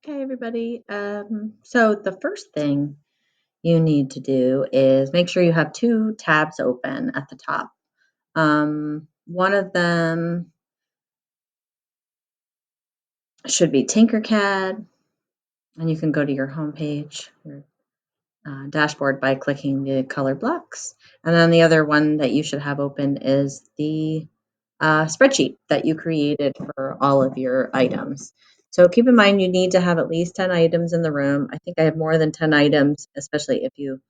Okay, everybody. So the first thing you need to do is make sure you have two tabs open at the top. One of them should be Tinkercad, and you can go to your home page, your dashboard by clicking the color blocks. And then the other one that you should have open is the spreadsheet that you created for all of your items. So keep in mind you need to have at least 10 items in the room. I think I have more than 10 items, especially if you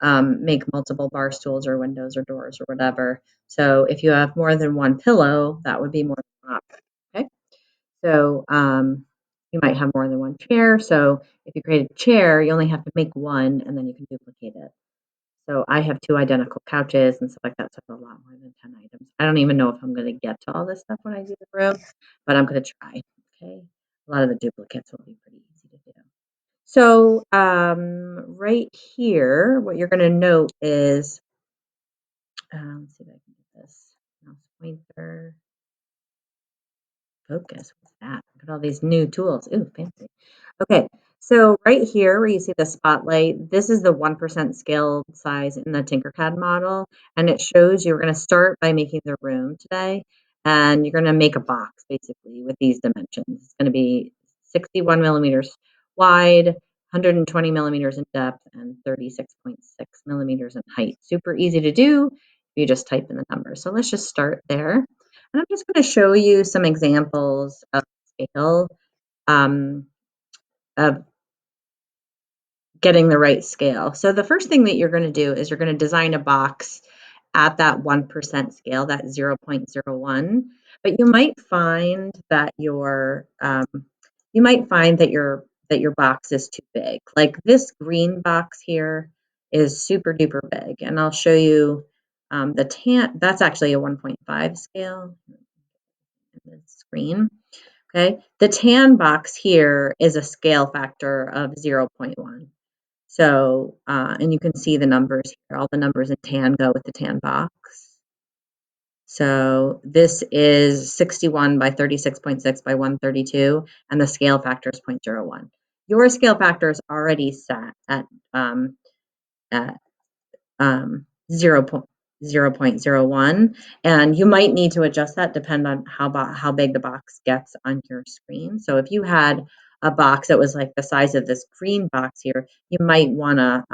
make multiple bar stools or windows or doors or whatever. So if you have more than one pillow, that would be more than one option. Okay. So you might have more than one chair. So if you create a chair, you only have to make one and then you can duplicate it. So I have two identical couches and stuff like that, so I have a lot more than 10 items. I don't even know if I'm gonna get to all this stuff when I do the room, but I'm gonna try, okay? A lot of the duplicates will be pretty easy to do. So, right here, what you're gonna note is, let's see if I can get this mouse pointer. Focus, what's that? Look at all these new tools. Ooh, fancy. Okay, so right here where you see the spotlight, this is the 1% scale size in the Tinkercad model, and it shows you're going to start by making the room today, and you're going to make a box basically with these dimensions. It's going to be 61 millimeters wide, 120 millimeters in depth, and 36.6 millimeters in height. Super easy to do. You just type in the numbers. So let's just start there. And I'm just going to show you some examples of scale. Of getting the right scale. So the first thing that you're going to do is you're going to design a box at that 1% scale, that 0.01. But you might find that your box is too big. Like this green box here is super duper big, and I'll show you the tan. That's actually a 1.5 scale in the screen. Okay, the tan box here is a scale factor of 0.1. So, and you can see the numbers here. All the numbers in tan go with the tan box. So this is 61 by 36.6 by 132, and the scale factor is 0.01. Your scale factor is already set at 0.01, and you might need to adjust that depend on how big the box gets on your screen. So if you had a box that was like the size of this green box here, you might want to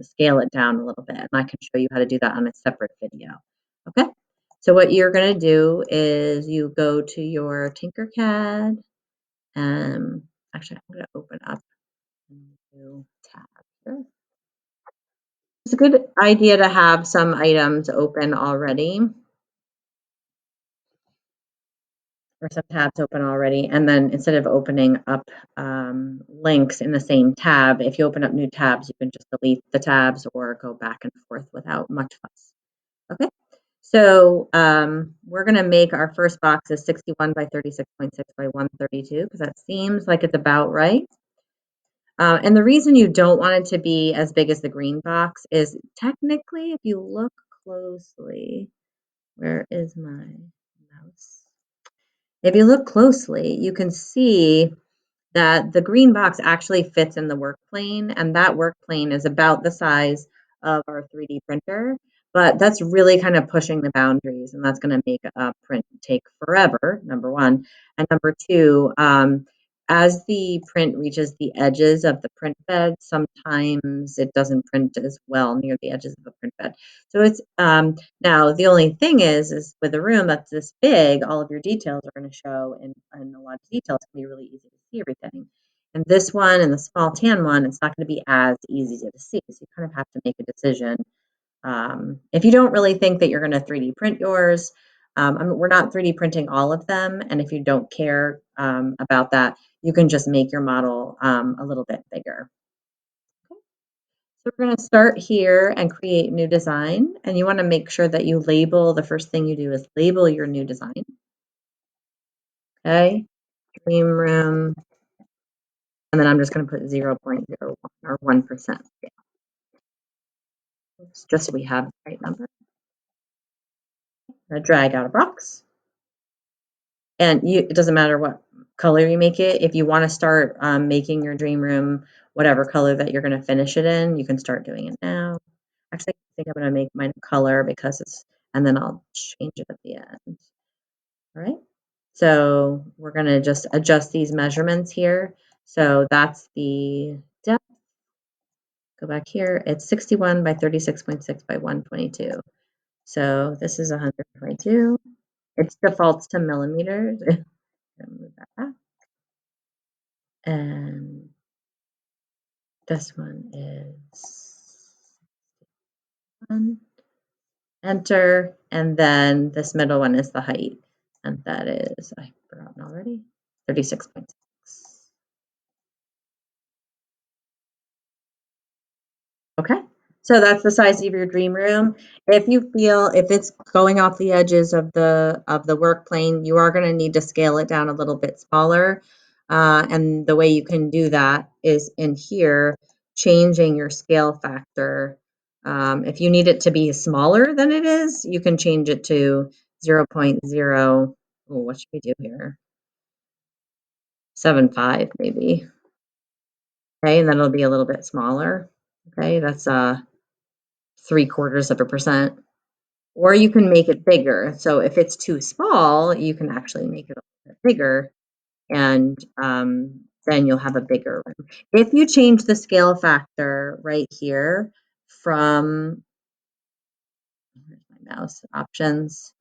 scale it down a little bit, and I can show you how to do that on a separate video. Okay, so what you're going to do is you go to your Tinkercad, and actually I'm going to open up a new tab here. It's a good idea to have some items open already, or some tabs open already, and then instead of opening up links in the same tab, if you open up new tabs, you can just delete the tabs or go back and forth without much fuss. Okay, so we're going to make our first box as 61 by 36.6 by 132 because that seems like it's about right. And the reason you don't want it to be as big as the green box is technically, if you look closely, where is my mouse? If you look closely, you can see that the green box actually fits in the work plane, and that work plane is about the size of our 3D printer, but that's really kind of pushing the boundaries, and that's going to make a print take forever, number one. And number two, as the print reaches the edges of the print bed, sometimes it doesn't print as well near the edges of the print bed. So it's now the only thing is with a room that's this big, all of your details are going to show in a lot of details. It's going to be really easy to see everything. And this one and the small tan one, it's not going to be as easy to see. So you kind of have to make a decision. If you don't really think that you're going to 3D print yours, we're not 3D printing all of them. And if you don't care about that, you can just make your model a little bit bigger. Okay. So we're going to start here and create new design. And you want to make sure that you label, the first thing you do is label your new design. Okay, dream room. And then I'm just going to put 0.01 or 1%. Just so we have the right number. I'm going to drag out a box. And it doesn't matter what color you make it. If you want to start making your dream room whatever color that you're going to finish it in, you can start doing it now. Actually, I think I'm going to make mine color because it's, and then I'll change it at the end. All right. So we're going to just adjust these measurements here. So that's the depth. Go back here. It's 61 by 36.6 by 122. So this is 122. It defaults to millimeters. Move that back. And this one is enter, and then this middle one is the height, and that is, I've forgotten already, 36.6. Okay, so that's the size of your dream room. If you feel if it's going off the edges of the work plane, you are going to need to scale it down a little bit smaller. And the way you can do that is in here, changing your scale factor. If you need it to be smaller than it is, you can change it to 0.0. Oh, what should we do here? 0.75 maybe. Okay, and then it'll be a little bit smaller. Okay, that's 0.75%. Or you can make it bigger. So if it's too small, you can actually make it a little bit bigger, and then you'll have a bigger room. If you change the scale factor right here from, where's my mouse, options.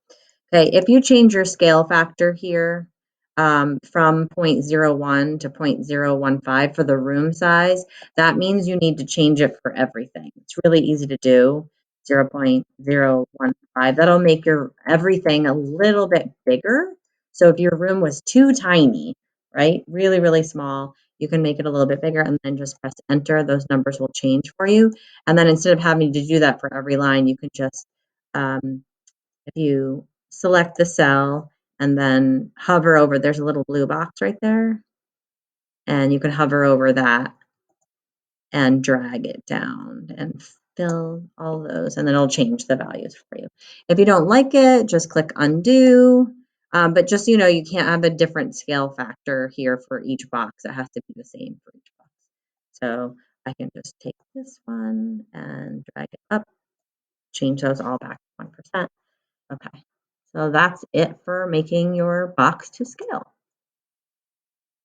Okay, if you change your scale factor here from 0.01 to 0.015 for the room size, that means you need to change it for everything. It's really easy to do, 0.015. That'll make your everything a little bit bigger. So if your room was too tiny, right, really, really small, you can make it a little bit bigger and then just press enter. Those numbers will change for you. And then instead of having to do that for every line, you can just if you select the cell and then hover over, there's a little blue box right there, and you can hover over that and drag it down and fill all those, and then it'll change the values for you. If you don't like it, just click undo. But just, you can't have a different scale factor here for each box. It has to be the same for each box. So I can just take this one and drag it up, change those all back to 1%. Okay. So that's it for making your box to scale.